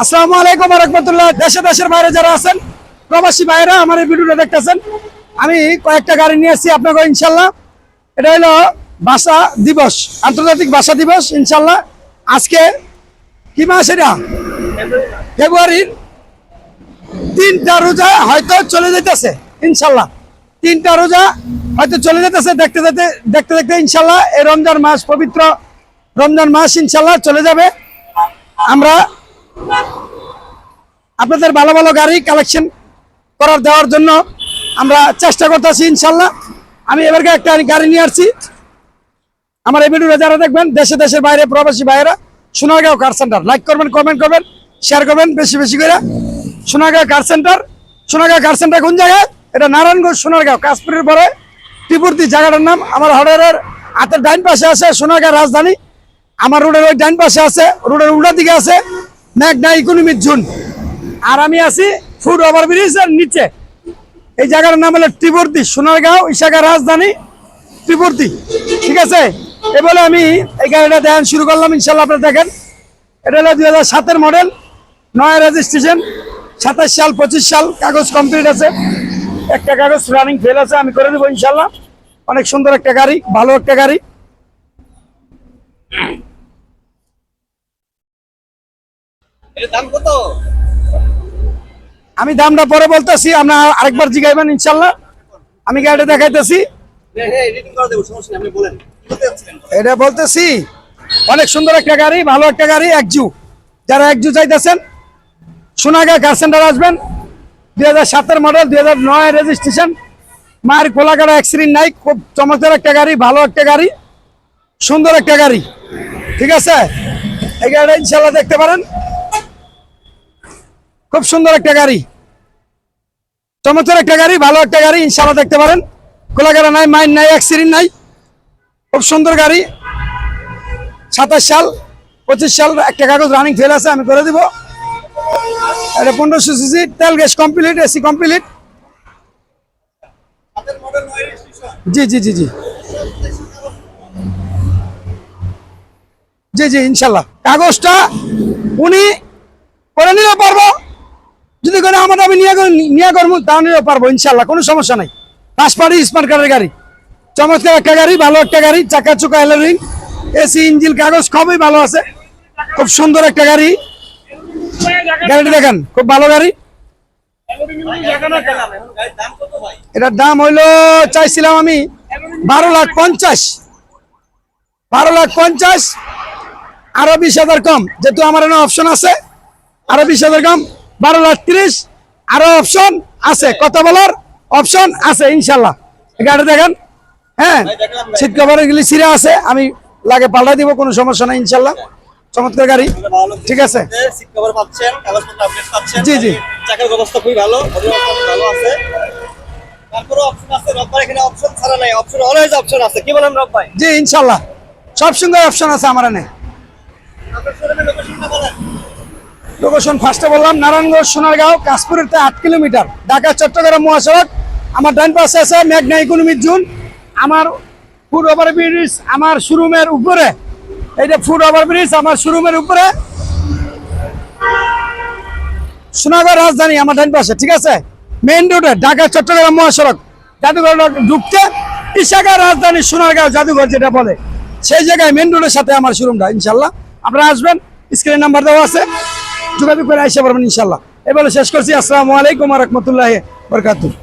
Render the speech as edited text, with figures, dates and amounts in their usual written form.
আসসালামু আলাইকুম ওয়া রাহমাতুল্লাহ। দেশে দেশের বাইরে যারা আছেন প্রবাসী ভাইরা আমার এই ভিডিওটা দেখতেছেন, আমি কয়েকটা গাড়ি নিয়ে আসছি আপনাকে ইনশাল্লাহ। এটা হলো ভাষা দিবস, আন্তর্জাতিক ভাষা দিবস ইনশাল্লাহ। আজকে কি মাস? এটা ফেব্রুয়ারির 3টা রোজা হয়তো চলে যেতেছে ইনশাল্লাহ। 3টা রোজা হয়তো চলে যেতেছে, দেখতে দেখতে ইনশাল্লাহ এই রমজান মাস, পবিত্র রমজান মাস ইনশাল্লাহ চলে যাবে। আমরা আপনাদের ভালো ভালো গাড়ি কালেকশন করার দেওয়ার জন্য আমরা চেষ্টা করতেছি ইনশাল্লাহ। আমি এবারকে একটা গাড়ি নিয়ে আসছি। আমার এই ভিডিওটা যারা দেখবেন দেশে দেশের বাইরে প্রবাসী ভাইয়েরা, সোনারগাঁও কার সেন্টার, লাইক করবেন, কমেন্ট করবেন, শেয়ার করবেন বেশি বেশি করে। সোনারগাঁও কার সেন্টার, সোনারগাঁও কার সেন্টার কোন জায়গায়? এটা নারায়ণগঞ্জ সোনারগাঁও, কাশপুরের পরে ত্রিপুর্তি জায়গাটার নাম। আমার হোটেলের হাতের ডাইন পাশে আছে সোনারগাঁও রাজধানী। আমার রোডের ওই ডাইন পাশে আছে, রোডের উল্টা দিকে আছে মেঘনা ইকোনমিক জোন। আর আমি আছি ফুট ওভারব্রিজের নিচে। এই জায়গার নাম হলো ত্রিপুর্তি, সোনারগাঁও ইশাকা রাজধানী ত্রিপুর্তি, ঠিক আছে? এ বলে আমি এই গাড়িটা দেখান শুরু করলাম ইনশাল্লাহ। আপনারা দেখেন, এটা হলো 2007-এর মডেল, 9 রেজিস্ট্রেশন, 27 সাল 25 সাল কাগজ কমপ্লিট আছে। একটা কাগজ রানিং ফেল আছে, আমি করে দেবো ইনশাল্লাহ। অনেক সুন্দর একটা গাড়ি, ভালো একটা গাড়ি। আমি দামটা পরে বলতেছি, আপনার আরেকবার জিগাইবেন ইনশাল্লাহ। আমি গাড়িটা দেখাইতেছি, এটা বলতেছি অনেক সুন্দর একটা গাড়ি, ভালো একটা গাড়ি। একজু, যারা একজু চাইতেছেন সোনারগাঁও কার সেন্টার আসবেন। 2007-এর মডেল, 2009 রেজিস্ট্রেশন, মায়ের খোলাকাটা অ্যাক্সিডেন্ট নাই। খুব চমৎকার একটা গাড়ি, ভালো একটা গাড়ি, সুন্দর একটা গাড়ি, ঠিক আছে? এই গাড়িটা ইনশাল্লাহ দেখতে পারেন, খুব সুন্দর একটা গাড়ি, চমৎকার একটা গাড়ি, ভালো একটা গাড়ি ইনশাল্লাহ দেখতে পারেন। খোলাকাটা নাই, মাইন নাই, অ্যাক্সিডেন্ট নাই, খুব সুন্দর গাড়ি। 27 সাল 25 সাল একটা কাগজ রানিং ফেল আছে, আমি করে দিব। এটা 1500 সিসি, তেল গ্যাস কমপ্লিট, এসি কমপ্লিট। জি জি জি জি জি জি ইনশাল্লাহ কাগজটা উনি করে নিলেও পারবো, যদি করে আমার আমি নিয়ে করবো তা নিলেও পারবো ইনশাল্লাহ, কোনো সমস্যা নাই। ফার্স্ট পার্টি স্মার্ট কার্ডের গাড়ি, চমৎকার একটা গাড়ি, ভালো একটা গাড়ি, চাকা চুকা এলারিং, এসি, ইঞ্জিন, কাগজ খুবই ভালো আছে, খুব সুন্দর একটা গাড়ি। গাড়িটা দেখেন, খুব ভালো গাড়ি। এটার দাম হইলো চাইছিলাম আমি 12,50,000, 12,50,000, আরো 20,000 কম, যেহেতু আমার এখানে অপশন আছে, আরো 20,000 কম, 12,30,000, আরো অপশন আছে, কথা বলার অপশন আছে ইনশাল্লাহ। গাড়ি দেখেন, হ্যাঁ সিট কভার এগুলি ছিঁড়া আছে, আমি লাগে পাল্টা দিব, কোনো সমস্যা নাই ইনশাল্লাহ। চমৎকার গাড়ি, ঠিক আছে? জি জি চাকার অবস্থা খুবই ভালো, ভালো আছে। তারপরে অপশন আছে, রব্বার এখানে অপশন ছাড়া নাই, অপশন অলওয়েজ অপশন আছে। কি বলেন রব ভাই? জি ইনশাল্লাহ সব সঙ্গে অপশন আছে আমার এনে। লোকেশন ফার্স্টে বললাম নারায়ণগঞ্জ সোনারগাঁও, কাশপুরের 8 কিলোমিটার, ঢাকা চট্টগ্রাম মহাসড়ক। আমার ডান পাশে আছে মেঘনা ইকোনমিক জোন। আমার ফুট ওভারব্রিজ আমার শোরুমের উপরে, এইটা ফুট ওভারব্রিজ আমার শোরুমের উপরে, সোনারগাঁও রাজধানী আমার ডান পাশে, ঠিক আছে? মেইন রোডে ঢাকা চট্টগ্রাম মহাসড়ক, জাদুঘর ঢুকতে ইশাকা রাজধানী সোনারগাঁও জাদুঘর যেটা বলে, সেই জায়গায় মেইন রোডের সাথে আমার শোরুমটা ইনশাল্লাহ। আপনারা আসবেন, স্ক্রিনে নাম্বার দেওয়া আছে, যোগাযোগ করে আসতে পারবেন ইনশাল্লাহ। এবারে শেষ করছি। আসসালামু আলাইকুম ওয়া রাহমাতুল্লাহি ওয়া বারাকাতুহু।